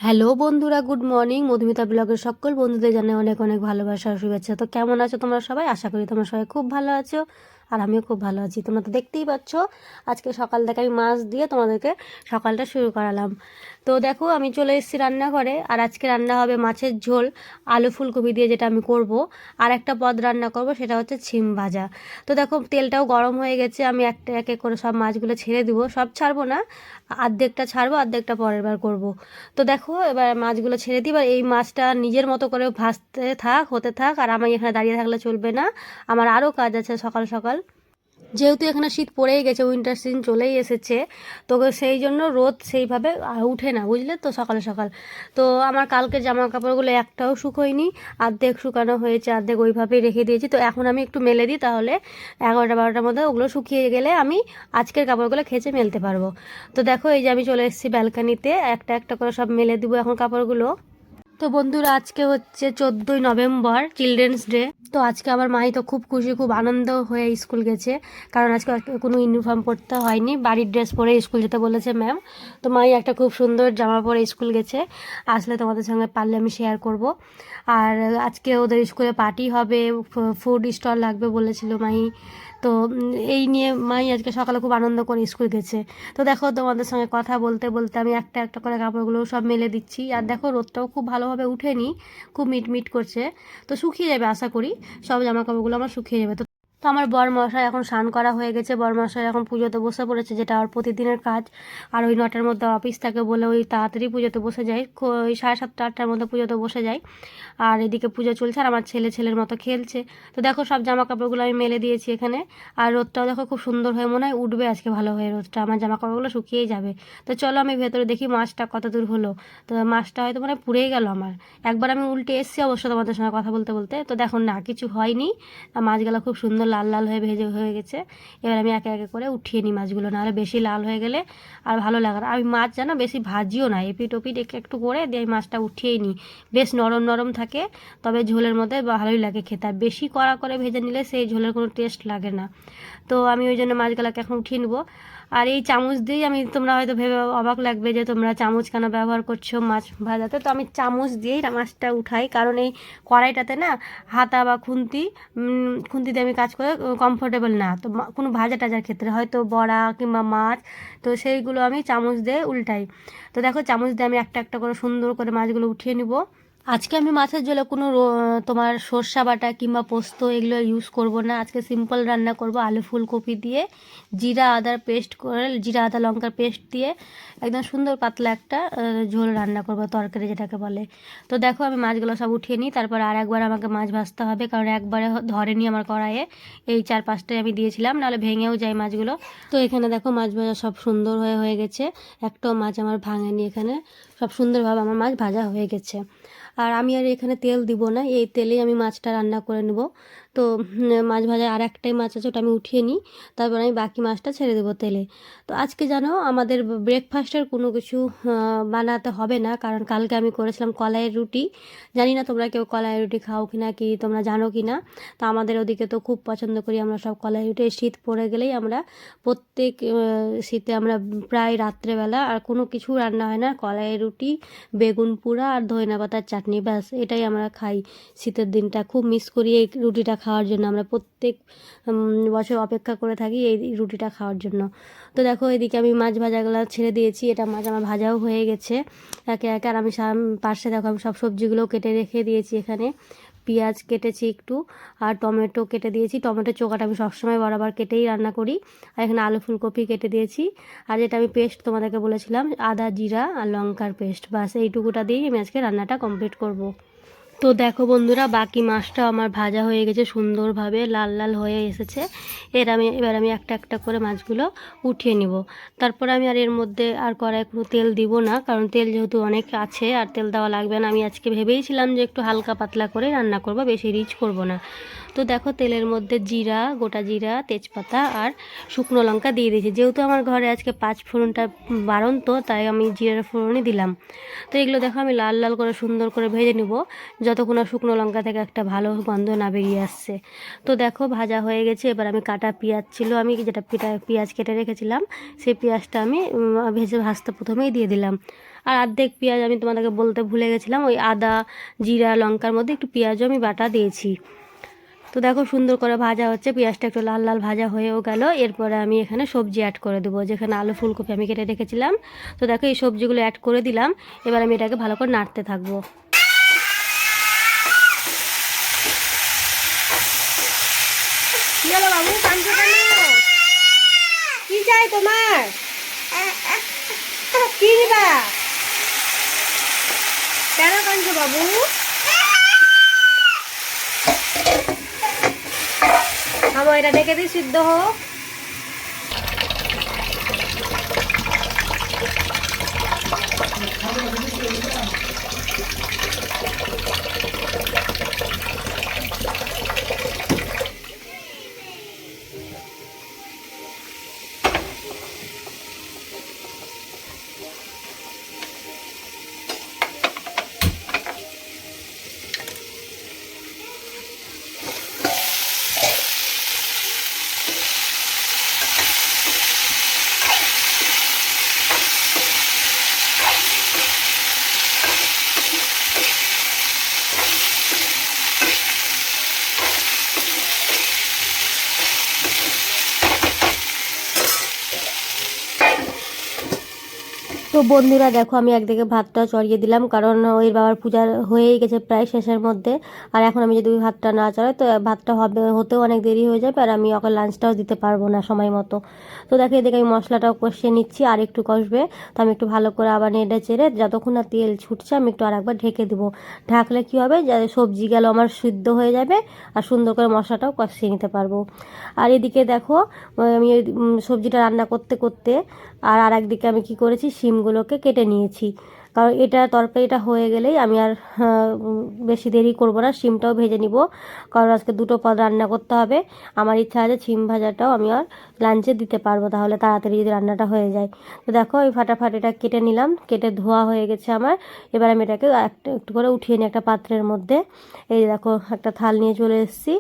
Hello বন্ধুরা, good morning. Madhumita ব্লগের সকল বন্ধুদের জানাই অনেক অনেক ভালোবাসা আর শুভেচ্ছা। তো কেমন আছো তোমরা সবাই? আশা করি তোমরা সবাই খুব ভালো আছো আর আমিও খুব ভালো আছি। তোমরা তো দেখতেই পাচ্ছ আজকে সকাল থেকে আমি মাছ দিয়ে তোমাদেরকে সকালটা শুরু করালাম। তো দেখো আমি চলে এসেছি রান্নাঘরে, আর আজকে রান্না হবে মাছের ঝোল আলু ফুলকপি দিয়ে, যেটা আমি করব। আর একটা পদ রান্না করব, সেটা হচ্ছে ছিম ভাজা। তো দেখো তেলটাও গরম হয়ে গেছে, আমি একটা এক এক করে সব মাছগুলো ছেড়ে দিব। সব ছাড়বো না, অর্ধেকটা ছাড়বো, অর্ধেকটা পরের বার করব। তো দেখো এবার মাছগুলো ছেড়ে দিই। এবার এই মাছটা নিজের মতো করে ভাজতে থাক, হতে থাক, আর আমি এখানে দাঁড়িয়ে থাকলে চলবে না। আমার আরও কাজ আছে সকাল সকাল। যেহেতু এখানে শীত পড়েই গেছে, উইন্টার সিজন চলেই এসেছে, তো সেই জন্য রোদ সেইভাবে উঠে না, বুঝলে তো, সকাল সকাল। তো আমার কালকে জামা কাপড়গুলো একটাও শুকোয়নি, অর্ধেক শুকানো হয়েছে, অর্ধেক ওইভাবেই রেখে দিয়েছি। তো এখন আমি একটু মেলে দিই, তাহলে 11টা 12টার মধ্যে ওগুলো শুকিয়ে গেলে আমি আজকের কাপড়গুলো খেঁচে মেলতে পারবো। তো দেখো এই যে আমি চলে এসেছি ব্যালকানিতে, একটা একটা করে সব মেলে দিব এখন কাপড়গুলো। তো বন্ধুরা, আজকে হচ্ছে 14ই নভেম্বর, চিলড্রেন্স ডে। তো আজকে আমার মাই তো খুব খুশি, খুব আনন্দ হয়ে স্কুল গেছে, কারণ আজকে কোনো ইউনিফর্ম পরতে হয়নি, বাড়ির ড্রেস পরে স্কুল যেতে বলেছে ম্যাম। তো মাই একটা খুব সুন্দর জামা পরে স্কুল গেছে, আসলে তোমাদের সঙ্গে পারলে আমি শেয়ার করব। আর আজকে ওদের স্কুলে পার্টি হবে, ফুড স্টল লাগবে বলেছিল মাই। তো এই নিয়ে মাই আজকে সকালে খুব আনন্দ করে স্কুল গেছে। তো দেখো তোমাদের সঙ্গে কথা বলতে বলতে আমি একটা একটা করে কাপড়গুলো সব মেলে দিচ্ছি। আর দেখো রোদটাও খুব ভালোভাবে উঠেনি, খুব মিটমিট করছে। তো শুকিয়ে যাবে আশা করি, সব জামা কাপড়গুলো আমার শুকিয়ে যাবে। তো আমার বরমশাই এখন স্নান করা হয়ে গেছে, বরমশাই এখন পুজোতে বসে পড়েছে, যেটা আর প্রতিদিনের কাজ। আর ওই 9টার মধ্যে অফিস থাকে বলে ওই তাড়াতাড়ি পুজোতে বসে যায়, ওই 7:30 8টার মধ্যে পুজোতে বসে যায়। আর এদিকে পুজো চলছে, আর আমার ছেলের মতো খেলছে। তো দেখো সব জামা কাপড়গুলো আমি মেলে দিয়েছি এখানে। আর রোদটাও দেখো খুব সুন্দর হয়ে, মনে হয় উঠবে আজকে ভালো হয়ে রোদটা, আমার জামা কাপড়গুলো শুকিয়েই যাবে। তো চলো আমি ভেতরে দেখি মাছটা কত দূর হলো। তো মাছটা হয়তো মানে পুড়েই গেল আমার। একবার আমি উল্টে এসেছি অবশ্য তোমাদের সঙ্গে কথা বলতে বলতে, তো দেখো না কিছু হয়নি। আর মাছগুলো খুব সুন্দর লাল লাল হয়ে ভেজে হয়ে গেছে। এবার আমি একে একে করে উঠিয়ে নিই মাছগুলো, নাহলে বেশি লাল হয়ে গেলে আর ভালো লাগে না। আমি মাছ জানো বেশি ভাজিও না, এপিট ওপিট একটু একটু করে দিয়ে আমি মাছটা উঠিয়েই নিই। বেশ নরম নরম থাকে, তবে ঝোলের মধ্যে ভালোই লাগে খেতে। আর বেশি কড়া করে ভেজে নিলে সেই ঝোলের কোনো টেস্ট লাগে না। তো আমি ওই জন্য মাছগুলোকে এখন উঠিয়ে নেবো। আর এই চামচ দিয়েই আমি, তোমরা হয়তো ভেবে অবাক লাগবে যে তোমরা চামচ কেন ব্যবহার করছো মাছ ভাজাতে। তো আমি চামচ দিয়েই মাছটা উঠাই, কারণ এই কড়াইটাতে না হাতা বা খুন্তিতে আমি কাজ করে কমফোর্টেবল না। তো কোনো ভাজা টাজার ক্ষেত্রে হয়তো বড়া কিংবা মাছ, তো সেইগুলো আমি চামচ দিয়ে উল্টাই। তো দেখো চামচ দিয়ে আমি একটা একটা করে সুন্দর করে মাছগুলো উঠিয়ে নিব। আজকে আমি মাছের ঝোলে কোনো তোমার সর্ষা বাটা কিংবা পোস্ত এগুলো ইউজ করব না। আজকে সিম্পল রান্না করব, আলু ফুলকপি দিয়ে জিরা আদার পেস্ট করে, জিরা আদা লঙ্কার পেস্ট দিয়ে একদম সুন্দর পাতলা একটা ঝোল রান্না করব, তরকারি যেটাকে বলে। তো দেখো আমি মাছগুলো সব উঠিয়ে নিই, তারপর আর একবার আমাকে মাছ ভাজতে হবে, কারণ একবারে ধরেনি আমার কড়াইয়ে। এই 4-5টাই আমি দিয়েছিলাম, নাহলে ভেঙেও যায় মাছগুলো। তো এখানে দেখো মাছ ভাজা সব সুন্দর হয়ে গেছে, একটাও মাছ আমার ভাঙেনি এখানে, সব সুন্দরভাবে আমার মাছ ভাজা হয়ে গেছে। আর আমি আর এখানে তেল দিব না, এই তেলেই আমি মাছটা রান্না করে নেব। তো মাছ ভাজা আর একটাই মাছ আছে, ওটা আমি উঠিয়ে নিই, তারপর আমি বাকি মাছটা ছেড়ে দেবো তেলে। তো আজকে জানো আমাদের ব্রেকফাস্টের কোনো কিছু বানাতে হবে না, কারণ কালকে আমি করেছিলাম কলাইয়ের রুটি। জানি না তোমরা কেউ কলাইয়ের রুটি খাও কি না, কি তোমরা জানো কি না। তো আমাদের ওদিকে তো খুব পছন্দ করি আমরা সব কলাইয়ের রুটি। শীত পড়ে গেলেই আমরা প্রত্যেক শীতে আমরা প্রায় রাত্রেবেলা আর কোনো কিছু রান্না হয় না, কলাইয়ের রুটি, বেগুন পোড়া আর ধইনা পাতার চাটনি, ব্যাস এটাই আমরা খাই। শীতের দিনটা খুব মিস করি এই রুটিটা খাওয়ার জন্য, আমরা প্রত্যেক বছর অপেক্ষা করে থাকি এই রুটিটা খাওয়ার জন্য। তো দেখো এদিকে আমি মাছ ভাজাগুলো ছেড়ে দিয়েছি, এটা মাছ আমার ভাজাও হয়ে গেছে একে একে। আর আমি পাশে দেখো আমি সব সবজিগুলো কেটে রেখে দিয়েছি এখানে। পেঁয়াজ কেটেছি একটু, আর টমেটো কেটে দিয়েছি। টমেটোর চোকাটা আমি সবসময় বরাবর কেটেই রান্না করি। আর এখানে আলু ফুলকপি কেটে দিয়েছি। আর যেটা আমি পেস্ট তোমাদেরকে বলেছিলাম, আদা জিরা আর লঙ্কার পেস্ট, বাস এইটুকুটা দিয়েই আমি আজকে রান্নাটা কমপ্লিট করব। তো দেখো বন্ধুরা, বাকি মাছটা আমার ভাজা হয়ে গেছে, সুন্দরভাবে লাল লাল হয়ে এসেছে। এবার আমি একটা একটা করে মাছগুলো উঠিয়ে নিব। তারপর আমি আর এর মধ্যে আর কড়াই কোনো তেল দিব না, কারণ তেল যেহেতু অনেক আছে আর তেল দেওয়া লাগবে না। আমি আজকে ভেবেইছিলাম যে একটু হালকা পাতলা করে রান্না করব, বেশি রিচ করব না। তো দেখো তেলের মধ্যে জিরা, গোটা জিরা, তেজপাতা আর শুকনো লঙ্কা দিয়ে দিয়েছি। যেহেতু আমার ঘরে আজকে 5 ফোড়নটা বারণ, তো তাই আমি জিরার ফোড়নই দিলাম। তো এগুলো দেখো আমি লাল লাল করে সুন্দর করে ভেজে নিব, যতক্ষণ না শুকনো লঙ্কা থেকে একটা ভালো গন্ধ না বেরিয়ে আসছে। তো দেখো ভাজা হয়ে গেছে। এবার আমি কাটা পেঁয়াজ ছিল, আমি যেটা পেঁয়াজ কেটে রেখেছিলাম, সেই পেঁয়াজটা আমি ভাজতে প্রথমেই দিয়ে দিলাম। আর অর্ধেক পেঁয়াজ আমি তোমাদেরকে বলতে ভুলে গেছিলাম, ওই আদা জিরা লঙ্কার মধ্যে একটু পেঁয়াজও আমি বাটা দিয়েছি। তো দেখো সুন্দর করে ভাজা হচ্ছে, পেঁয়াজটা একটু লাল লাল ভাজা হয়েও গেল। এরপরে আমি এখানে সবজি অ্যাড করে দেবো, যেখানে আলু ফুলকপি আমি কেটে রেখেছিলাম। তো দেখো এই সবজিগুলো অ্যাড করে দিলাম। এবার আমি এটাকে ভালো করে নাড়তে থাকবো। কি হলো বাবু, কাঁদছো কেন? কি চাই তোমার? কি নিবা? কেন কাঁদছো বাবু? খাবো, এটা ডেকে দিই সিদ্ধ হোক। তো বন্ধুরা দেখো আমি একদিকে ভাতটা চড়িয়ে দিলাম, কারণ ওই বাবার পূজা হয়েই গেছে প্রায় শেষের মধ্যে। আর এখন আমি যদি ভাতটা না চড়াই তো ভাতটা হতেও অনেক দেরি হয়ে যাবে, আর আমি ওকে লাঞ্চটাও দিতে পারবো না সময় মতো। তো দেখো এদিকে আমি মশলাটাও কষিয়ে নিচ্ছি, আর একটু কষবে। তো আমি একটু ভালো করে আবার নেড়ে চেড়ে যতক্ষণ না তেল ছুটছে আমি একটু আরেকবার ঢেকে দেবো। ঢাকলে কী হবে, যে সবজি গেল আমার সিদ্ধ হয়ে যাবে, আর সুন্দর করে মশলাটাও কষিয়ে নিতে পারবো। আর এদিকে দেখো আমি ওই সবজিটা রান্না করতে করতে আর একদিকে আমি কি করেছি, শিমগুলোকে কেটে নিয়েছি। কারণ এটা তরকারিটা হয়ে গেলেই আমি আর বেশি দেরি করব না, শিমটাও ভেজে নিব। কারণ আজকে দুটো পদ রান্না করতে হবে। আমার ইচ্ছা আছে শিম ভাজাটাও আমি আর লাঞ্চে দিতে পারবো, তাহলে তাড়াতাড়ি যদি রান্নাটা হয়ে যায়। তো দেখো ওই ফাটাফাট এটা কেটে নিলাম, কেটে ধোয়া হয়ে গেছে আমার। এবার আমি এটাকে একটু করে উঠিয়ে নিই একটা পাত্রের মধ্যে। এই দেখো একটা থাল নিয়ে চলে এসেছি,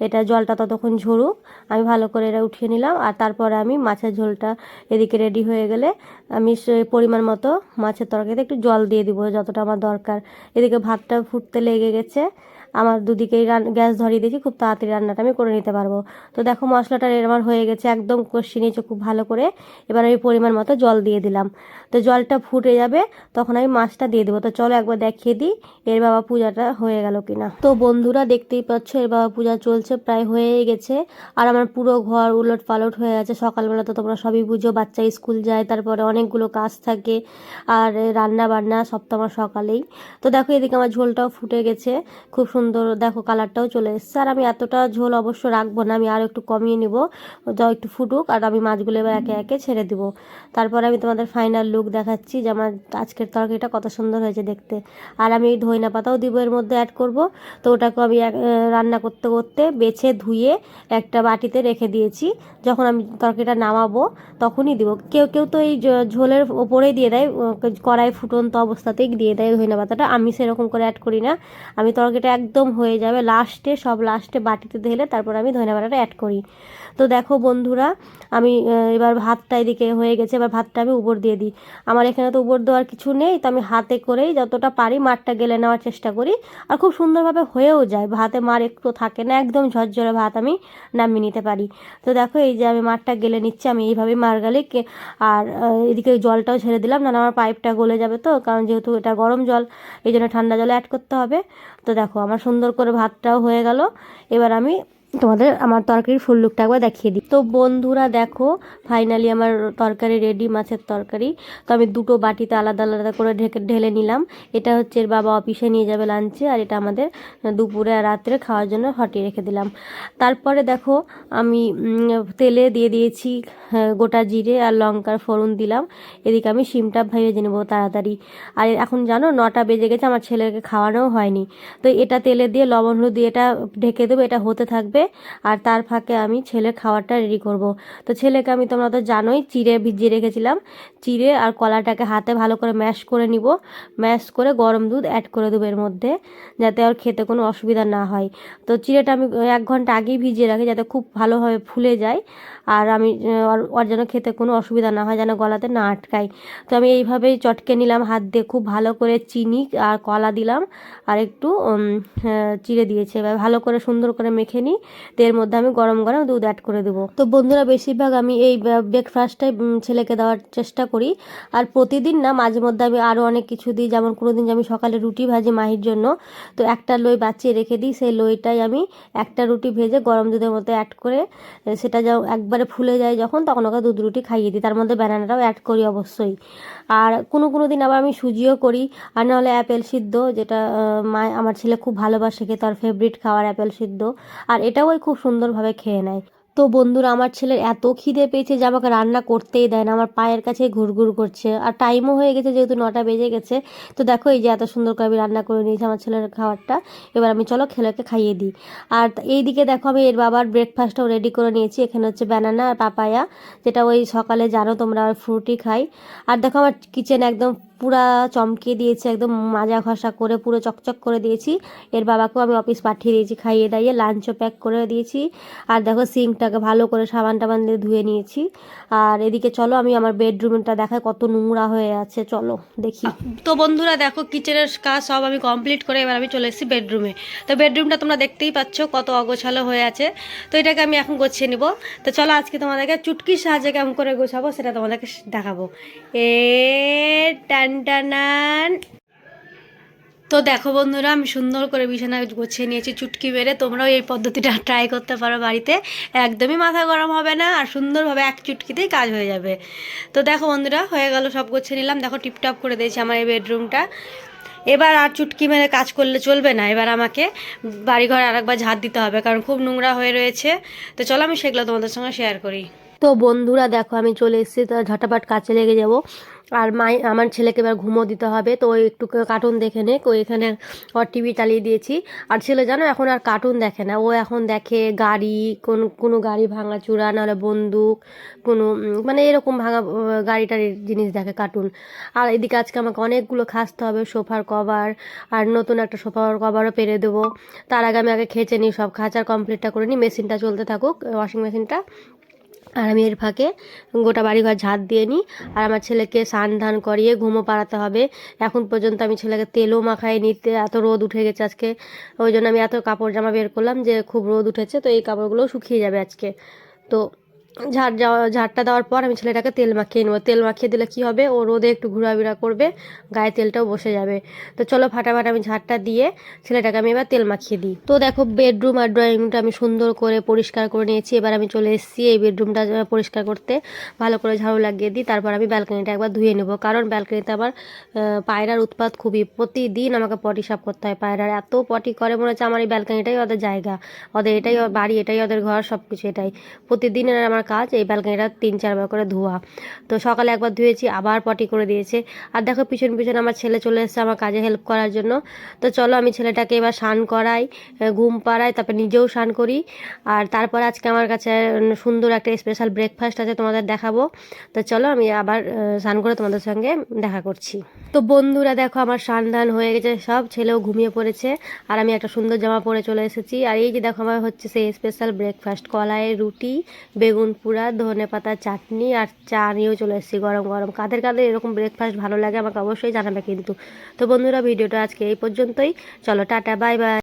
এটা জলটা ততক্ষণ ঝরুক, আমি ভালো করে এটা উঠিয়ে নিলাম। আর তারপরে আমি মাছের ঝোলটা এদিকে রেডি হয়ে গেলে আমি পরিমাণ মতো মাছের তরকারিতে একটু জল দিয়ে দিব, যতটা আমার দরকার। এদিকে ভাতটা ফুটতে লেগে গেছে, আমার দুদিকেই গ্যাস ধরিয়ে দিয়েছি, খুব তাড়াতাড়ি রান্নাটা আমি করে নিতে পারবো। তো দেখো মশলাটা আমার হয়ে গেছে, একদম কষিয়ে নিয়েছে খুব ভালো করে। এবার আমি পরিমাণ মতো জল দিয়ে দিলাম। তো জলটা ফুটে যাবে, তখন আমি মাছটা দিয়ে দেবো। তো চলো একবার দেখিয়ে দিই এর বাবা পূজাটা হয়ে গেল কিনা। তো বন্ধুরা দেখতেই পাচ্ছ এর বাবা পূজা চলছে, প্রায় হয়েই গেছে। আর আমার পুরো ঘর উলট পালট হয়ে আছে। সকালবেলা তো তোমরা সবই বুঝো, বাচ্চা স্কুল যায়, তারপরে অনেকগুলো কাজ থাকে, আর রান্না বান্না সব তো আমার সকালেই। তো দেখো এদিকে আমার ঝোলটাও ফুটে গেছে, খুব সুন্দর দেখো কালারটাও চলে এসছে। আর আমি এতটা ঝোল অবশ্য রাখবো না, আমি আরও একটু কমিয়ে নিব, যাও একটু ফুটুক। আর আমি মাছগুলো এবার একে একে ছেড়ে দিব। তারপরে আমি তোমাদের ফাইনাল লুক দেখাচ্ছি যে আমার আজকের তরকারিটা কত সুন্দর হয়েছে দেখতে। আর আমি এই ধইনা পাতাও দিব এর মধ্যে অ্যাড করব। তো ওটাকে আমি রান্না করতে করতে বেছে ধুয়ে একটা বাটিতে রেখে দিয়েছি, যখন আমি তরকারিটা নামাবো তখনই দিব। কেউ কেউ তো এই ঝোলের ওপরেই দিয়ে দেয়, কড়াই ফুটন্ত অবস্থাতেই দিয়ে দেয় ধইনা পাতাটা। আমি সেরকম করে অ্যাড করি না, আমি তরকারিটা একদম হয়ে যাবে লাস্টে, সব লাস্টে বাটিতে ঢেলে তারপর আমি ধইনা পাতাটা অ্যাড করি। তো দেখো বন্ধুরা আমি এবার ভাতটা এদিকে হয়ে গেছে, এবার ভাতটা আমি উপর দিয়ে দিই। আমার এখানে তো উপর দেওয়ার কিছু নেই, তো আমি হাতে করেই যতটা পারি মারটা গেলে নেওয়ার চেষ্টা করি। আর খুব সুন্দরভাবে হয়েও যায়, ভাতে মার একটু থাকে না, একদম ঝরঝরে ভাত আমি নামিয়ে নিতে পারি। তো দেখো এই যে আমি মারটা গেলে নিচ্ছি, আমি এইভাবেই মার গেলে আর এদিকে জলটাও ছেড়ে দিলাম, না আমার পাইপটা গলে যাবে। তো কারণ যেহেতু এটা গরম জল, এই জন্য ঠান্ডা জলে অ্যাড করতে হবে। তো দেখো আমার সুন্দর করে ভাতটাও হয়ে গেল। এবার আমি তোমাদের আমার তরকারির ফুল লুকটা একবার দেখিয়ে দিই। তো বন্ধুরা দেখো ফাইনালি আমার তরকারি রেডি, মাছের তরকারি। তো আমি দুটো বাটিতে আলাদা আলাদা করে ঢেলে নিলাম। এটা হচ্ছে এর বাবা অফিসে নিয়ে যাবে লাঞ্চে, আর এটা আমাদের দুপুরে আর রাত্রে খাওয়ার জন্য হটিয়ে রেখে দিলাম। তারপরে দেখো আমি তেলে দিয়ে দিয়েছি গোটা জিরে আর লঙ্কার ফোড়ন দিলাম। এদিকে আমি শিমটা ভেজে নেবো তাড়াতাড়ি। আর এখন জানো 9টা বেজে গেছে, আমার ছেলেকে খাওয়ানোও হয়নি। তো এটা তেলে দিয়ে লবণ হলুদ দিয়ে এটা ঢেকে দেবো, এটা হতে থাকবে। উঠবে আর তার ফাঁকে আমি ছেলের খাবারটা রেডি করব। তো ছেলেকে আমি, তোমরা তো জানোই, চিড়ে ভিজিয়ে রেখেছিলাম। চিড়ে আর কলাটাকে হাতে ভালো করে ম্যাশ করে নিব। ম্যাশ করে গরম দুধ অ্যাড করে দেবো এর মধ্যে, যাতে আর খেতে কোনো অসুবিধা না হয়। তো চিড়েটা আমি 1 ঘন্টা আগেই ভিজিয়ে রাখি, যাতে খুব ভালোভাবে ফুলে যায় আর আমি ওর যেন খেতে কোনো অসুবিধা না হয়, যেন গলাতে না আটকায়। তো আমি এইভাবেই চটকে নিলাম হাত দিয়ে, খুব ভালো করে চিনি আর কলা দিলাম আর একটু চিড়ে দিয়েছি। এবার ভালো করে সুন্দর করে মেখে নিই। তো এর মধ্যে আমি গরম গরম দুধ অ্যাড করে দেবো। তো বন্ধুরা, বেশিরভাগ আমি এই ব্রেকফাস্টটাই ছেলেকে দেওয়ার চেষ্টা করি। আর প্রতিদিন না, মাঝে মধ্যে আমি আরও অনেক কিছু দিই। যেমন কোনো দিন আমি সকালে রুটি ভাজি মাহির জন্য, তো একটা লই বাঁচিয়ে রেখে দিই। সেই লইটাই আমি একটা রুটি ভেজে গরম দুধের মধ্যে অ্যাড করে, সেটা একবারে ফুলে যায় যখন, তখন ওকে দুধ রুটি খাইয়ে দিই। তার মধ্যে ব্যানানাটাও অ্যাড করি অবশ্যই। আর কোনো দিন আবার আমি সুজিও করি, আর নাহলে অ্যাপেল সিদ্ধ, যেটা আমার ছেলে খুব ভালোবাসে খেতে, তার ফেভারিট খাবার অ্যাপেল সিদ্ধ। আর এটাও ওই খুব সুন্দরভাবে খেয়ে নেয়। তো বন্ধুরা, আমার ছেলের এত খিদে পেয়েছে যে আমাকে রান্না করতেই দেয় না, আমার পায়ের কাছে ঘুরঘুর করছে। আর টাইমও হয়ে গেছে, যেহেতু 9টা বেজে গেছে। তো দেখো, এই যে এত সুন্দর করে আমি রান্না করে নিয়েছি আমার ছেলের খাবারটা। এবার আমি চলো ছেলেকে খাইয়ে দিই। আর এইদিকে দেখো, আমি এর বাবার ব্রেকফাস্টটাও রেডি করে নিয়েছি। এখানে হচ্ছে ব্যানানা আর পাপায়া, যেটা ওই সকালে জানো তোমরা ফ্রুটি খাই। আর দেখো, আমার কিচেন একদম পুরা চমকে দিয়েছে, একদম মাজা ঘষা করে পুরো চকচক করে দিয়েছি। এর বাবাকেও আমি অফিস পাঠিয়ে দিয়েছি, খাইয়ে দাইয়ে লাঞ্চও প্যাক করে দিয়েছি। আর দেখো, সিঙ্কটাকে ভালো করে সাবান টাবান দিয়ে ধুয়ে নিয়েছি। আর এদিকে চলো আমি আমার বেডরুমটা দেখাই, কত নোংরা হয়ে আছে, চলো দেখি। তো বন্ধুরা দেখো, কিচেনের কাজ সব আমি কমপ্লিট করে এবার আমি চলে এসেছি বেডরুমে। তো বেডরুমটা তোমরা দেখতেই পাচ্ছ কত অগোছালো হয়ে আছে। তো এটাকে আমি এখন গোছিয়ে নিব। তো চলো আজকে তোমাদেরকে চুটকির সাহায্যে কেমন করে গোছাবো সেটা তোমাদেরকে দেখাবো। টান। তো দেখো বন্ধুরা, আমি সুন্দর করে বিছানা গুছিয়ে নিয়েছি চুটকি মেরে। তোমরাও এই পদ্ধতিটা ট্রাই করতে পারো বাড়িতে, একদমই মাথা গরম হবে না আর সুন্দরভাবে এক চুটকিতেই কাজ হয়ে যাবে। তো দেখো বন্ধুরা, হয়ে গেল, সব গুছিয়ে নিলাম। দেখো, টিপটপ করে দিয়েছি আমার এই বেডরুমটা। এবার আর চুটকি মেরে কাজ করলে চলবে না, এবার আমাকে বাড়িঘর আরেকবার ঝাড় দিতে হবে, কারণ খুব নোংরা হয়ে রয়েছে। তো চলো আমি সেগুলো তোমাদের সঙ্গে শেয়ার করি। তো বন্ধুরা দেখো, আমি চলে এসেছি, তো ঝটাপট কাজে লেগে যাব। আর আমার ছেলেকে এবার ঘুমো দিতে হবে। তো ওই একটু কার্টুন দেখে নে, ওই এখানে ওর টিভি চালিয়ে দিয়েছি। আর ছেলে জানো এখন আর কার্টুন দেখে না, ও এখন দেখে গাড়ি, কোনো গাড়ি ভাঙাচুরা, নাহলে বন্দুক, কোনো মানে এরকম ভাঙা গাড়ি টাড়ির জিনিস দেখে কার্টুন। আর এদিকে আজকে আমাকে অনেকগুলো খাসতে হবে সোফার কভার, আর নতুন একটা সোফার কভারও পেরে দেবো। তার আগে আমি খেচে নিই, সব খাঁচার কমপ্লিটটা করে নিই, মেশিনটা চলতে থাকুক, ওয়াশিং মেশিনটা। আর আমি এর ফাঁকে গোটা বাড়িঘর ঝাড় দিয়ে নিই। আর আমার ছেলেকে স্নান ধান করিয়ে ঘুমো পাড়াতে হবে। এখন পর্যন্ত আমি ছেলেকে তেলও মাখাই নিতে, এত রোদ উঠে গেছে আজকে। ওই জন্য আমি এত কাপড় জামা বের করলাম, যে খুব রোদ উঠেছে, তো এই কাপড়গুলোও শুকিয়ে যাবে আজকে। তো ঝাড়টা দেওয়ার পর আমি ছেলেটাকে তেল মাখিয়ে নেবো। তেল মাখিয়ে দিলে কি হবে, ও রোদে একটু ঘোরাফেরা করবে, গায়ে তেলটাও বসে যাবে। তো চলো ফাটাফাট আমি ঝাড়টা দিয়ে ছেলেটাকে আমি এবার তেল মাখিয়ে দিই। তো দেখো, বেডরুম আর ড্রয়িং রুমটা আমি সুন্দর করে পরিষ্কার করে নিয়েছি। এবার আমি চলে এসেছি এই বেডরুমটা পরিষ্কার করতে, ভালো করে ঝাড়ু লাগিয়ে দিই। তারপর আমি ব্যালকনিটা একবার ধুয়ে নেবো, কারণ ব্যালকনিতে আমার পায়রার উৎপাত খুবই, প্রতিদিন আমাকে পটি সাফ করতে হয়। পায়রার এত পটি করে, মনে হচ্ছে আমার এই ব্যালকনিটাই ওদের জায়গা, ওদের এটাই বাড়ি, এটাই ওদের ঘর, সব কিছু এটাই। প্রতিদিনের আমার কাজ এই ব্যালকনিটা 3-4 বার করে ধোয়া। তো সকালে একবার ধুয়েছি, আবার পটি করে দিয়েছে। আর দেখো, পিছন আমার ছেলে চলে এসেছে আমার কাজে হেল্প করার জন্য। তো চলো আমি ছেলেটাকে এবার স্নান করাই, ঘুম পাড়াই, তারপর নিজেও স্নান করি। আর তারপর আজকে আমার কাছে সুন্দর একটা স্পেশাল ব্রেকফাস্ট আছে, তোমাদের দেখাবো। তো চলো আমি আবার স্নান করে তোমাদের সঙ্গে দেখা করছি। তো বন্ধুরা দেখো, আমার স্নান ধান হয়ে গেছে সব, ছেলেও ঘুমিয়ে পড়েছে, আর আমি একটা সুন্দর জামা পরে চলে এসেছি। আর এই যে দেখো, আমার হচ্ছে সেই স্পেশাল ব্রেকফাস্ট, কলাইয়ের রুটি, বেগুন পোড়া, ধনেপাতা চাটনি, আর চা নিয়েও চলে এসেছি গরম গরম। কাদের কাদের এরকম ব্রেকফাস্ট ভালো লাগে আমাকে অবশ্যই জানাবে কিন্তু। তো বন্ধুরা, ভিডিওটা আজকে এই পর্যন্তই। চলো টাটা, বাই বাই।